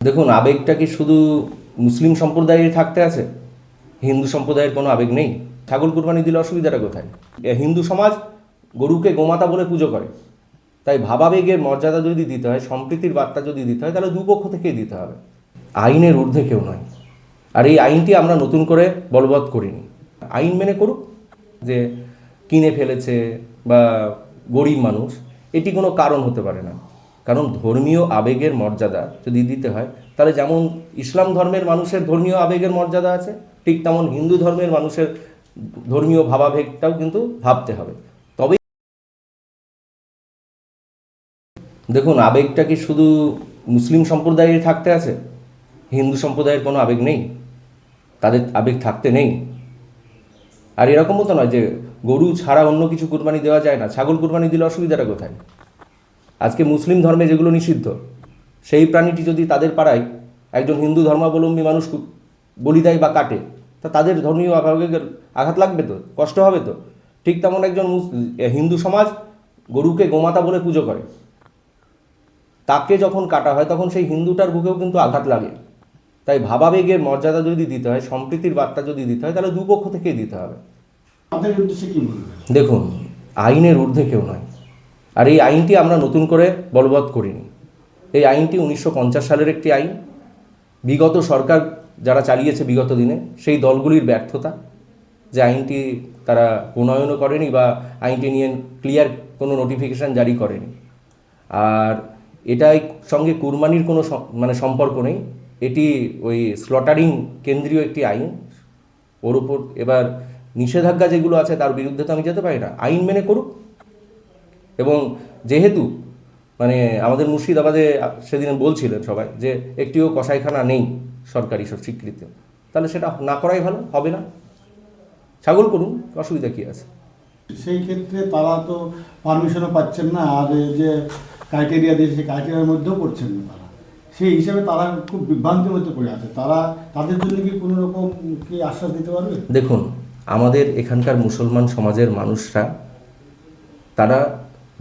দেখুন, আবেগটা কি শুধু মুসলিম সম্প্রদায়ের থাকতে আছে? হিন্দু সম্প্রদায়ের কোনো আবেগ নেই? ছাগল কুরবানি দিলে অসুবিধাটা কোথায়? হিন্দু সমাজ গরুকে গোমাতা বলে পুজো করে, তাই ভাবাবেগের মর্যাদা যদি দিতে হয়, সম্প্রীতির বার্তা যদি দিতে হয়, তাহলে দুপক্ষ থেকেই দিতে হবে। আইনের ঊর্ধ্বে কেউ নয়। আর এই আইনটি আমরা নতুন করে বলবৎ করিনি। আইন মেনে করুক, যে কিনে ফেলেছে বা গরিব মানুষ, এটি কোনো কারণ হতে পারে না। কারণ ধর্মীয় আবেগের মর্যাদা যদি দিতে হয়, তাহলে যেমন ইসলাম ধর্মের মানুষের ধর্মীয় আবেগের মর্যাদা আছে, ঠিক তেমন হিন্দু ধর্মের মানুষের ধর্মীয় ভাবাবেগটাও কিন্তু ভাবতে হবে। তবে দেখুন, আবেগটা কি শুধু মুসলিম সম্প্রদায়ের থাকতে আছে? হিন্দু সম্প্রদায়ের কোনো আবেগ নেই? তাদের আবেগ থাকতে নেই? আর এরকমও তো নয় যে গরু ছাড়া অন্য কিছু কুরবানি দেওয়া যায় না। ছাগল কুরবানি দিলে অসুবিধাটা কোথায়? আজকে মুসলিম ধর্মে যেগুলো নিষিদ্ধ, সেই প্রাণীটি যদি তাদের পাড়ায় একজন হিন্দু ধর্মাবলম্বী মানুষ বলি দেয় বা কাটে, তা তাদের ধর্মীয় আবেগের আঘাত লাগবে তো, কষ্ট হবে তো। ঠিক তেমন একজন হিন্দু সমাজ গরুকে গোমাতা বলে পুজো করে, তাকে যখন কাটা হয় তখন সেই হিন্দুটার বুকেও কিন্তু আঘাত লাগে। তাই ভাবাবেগের মর্যাদা যদি দিতে হয়, সম্প্রীতির বার্তা যদি দিতে হয়, তাহলে দুপক্ষ থেকেই দিতে হবে। দেখুন, আইনের ঊর্ধ্বে কেউ নয়। আর এই আইনটি আমরা নতুন করে বলবৎ করিনি। এই আইনটি 1950 সালের একটি আইন। বিগত সরকার যারা চালিয়েছে বিগত দিনে, সেই দলগুলির ব্যর্থতা যে আইনটি তারা প্রণয়নও করেনি বা আইনটি নিয়ে ক্লিয়ার কোনো নোটিফিকেশান জারি করেনি। আর এটাই সঙ্গে কুরবানির কোনো সম্পর্ক নেই। এটি ওই স্লটারিং কেন্দ্রীয় একটি আইন। ওর উপর এবার নিষেধাজ্ঞা যেগুলো আছে তার বিরুদ্ধে তো আমি যেতে পারি না। আইন মেনে করুক। এবং যেহেতু আমাদের মুর্শিদাবাদে সেদিন বলছিলেন সবাই যে একটিও কসাইখানা নেই সরকারি স্বীকৃত, তাহলে সেটা না করাই ভালো, হবে না, ছাগল করুন, অসুবিধা কী আছে? সেই ক্ষেত্রে তারা তো পারমিশনও পাচ্ছেন না, আর যে ক্রাইটেরিয়া দিয়েছে সেই ক্রাইটেরিয়ার মধ্যেও পড়ছেন না তারা। সেই হিসাবে তারা খুব বিভ্রান্তির মধ্যে পড়ে আছে। তাদের জন্য কি কোনো রকম কি আশ্বাস দিতে পারবে? দেখুন, আমাদের এখানকার মুসলমান সমাজের মানুষরা তারা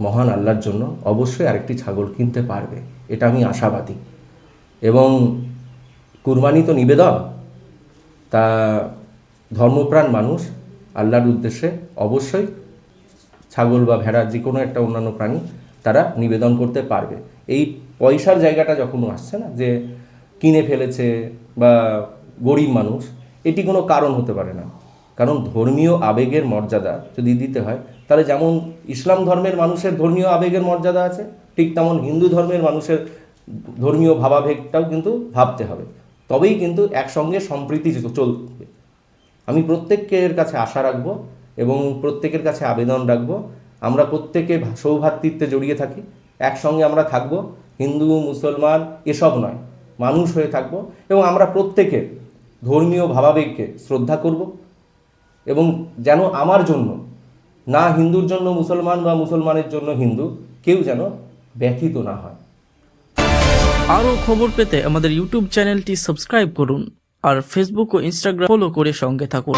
মহান আল্লাহর জন্য অবশ্যই আরেকটি ছাগল কিনতে পারবে, এটা আমি আশাবাদী। এবং কুরবানি তো নিবেদন, তা ধর্মপ্রাণ মানুষ আল্লাহর উদ্দেশ্যে অবশ্যই ছাগল বা ভেড়া যে কোনো একটা অন্যান্য প্রাণী তারা নিবেদন করতে পারবে। এই পয়সার জায়গাটা যখন আসছে না, যে কিনে ফেলেছে বা গরিব মানুষ, এটি কোনো কারণ হতে পারে না। কারণ ধর্মীয় আবেগের মর্যাদা যদি দিতে হয়, তাহলে যেমন ইসলাম ধর্মের মানুষের ধর্মীয় আবেগের মর্যাদা আছে, ঠিক তেমন হিন্দু ধর্মের মানুষের ধর্মীয় ভাবাবেগটাও কিন্তু ভাবতে হবে। তবেই কিন্তু একসঙ্গে সম্প্রীতি চলবে। আমি প্রত্যেকের কাছে আশা রাখবো এবং প্রত্যেকের কাছে আবেদন রাখবো, আমরা প্রত্যেকে সৌভ্রাতৃত্বে জড়িয়ে থাকি, একসঙ্গে আমরা থাকবো, হিন্দু মুসলমান এসব নয়, মানুষ হয়ে থাকবো। এবং আমরা প্রত্যেকের ধর্মীয় ভাবাবেগকে শ্রদ্ধা করব, এবং যেন আমার জন্য, না হিন্দুর জন্য মুসলমান বা মুসলমানের জন্য হিন্দু, কেউ যেন ব্যথিত না হয়। আরও খবর পেতে আমাদের ইউটিউব চ্যানেলটি সাবস্ক্রাইব করুন আর ফেসবুক ও ইনস্টাগ্রাম ফলো করে সঙ্গে থাকুন।